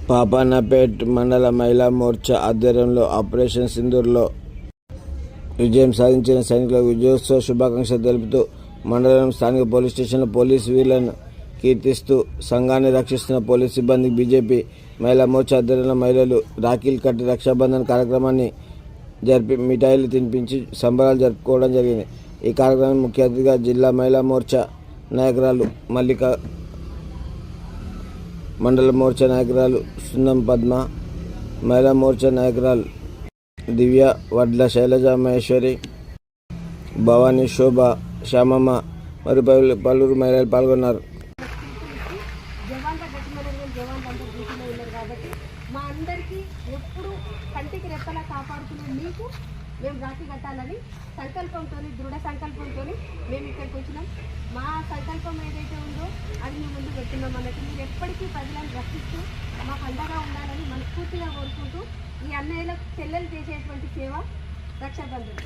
పాపన్నపేట్ మండల మహిళా మోర్చా ఆధ్వర్యంలో ఆపరేషన్ సింధూర్లో విజయం సాధించిన సైనికులకు విజయోత్సవ శుభాకాంక్షలు తెలుపుతూ మండలం స్థానిక పోలీస్ స్టేషన్లో పోలీసు వీరులను కీర్తిస్తూ సంఘాన్ని రక్షిస్తున్న పోలీస్ సిబ్బందికి బీజేపీ మహిళా మోర్చా ఆధ్వర్యంలో మహిళలు రాఖీలు కట్టి రక్షాబంధన్ కార్యక్రమాన్ని జరిపి మిఠాయిలు తినిపించి సంబరాలు జరుపుకోవడం జరిగింది. ఈ కార్యక్రమానికి ముఖ్య అతిథిగా జిల్లా మహిళా మోర్చా నాయకురాలు మల్లిక, మండల మోర్చా నాయకురాలు సున్నం పద్మ, మహిళా మోర్చా నాయకురాలు దివ్య, వడ్ల శైలజ మహేశ్వరి, భవానీ, శోభ, శ్యామమ్మ మరియు పలువురు మహిళలు పాల్గొన్నారు. మా అందరికీ ఎప్పుడు కంటికి రెప్పలా కాపాడుతున్న మీకు మేము రాఖీ కట్టాలని సంకల్పంతో, దృఢ సంకల్పంతో మేము ఇక్కడికి వచ్చినాం. మా సంకల్పం ఏదైతే ఉందో అది మేము ముందు పెట్టున్నాం అన్నట్టు. మీరు ఎప్పటికీ ప్రజలను రక్షిస్తూ మాకు అండగా ఉండాలని మనస్ఫూర్తిగా కోరుకుంటూ ఈ అన్నయ్యలకు చెల్లెలు చేసేటువంటి సేవ రక్షాబంధన్.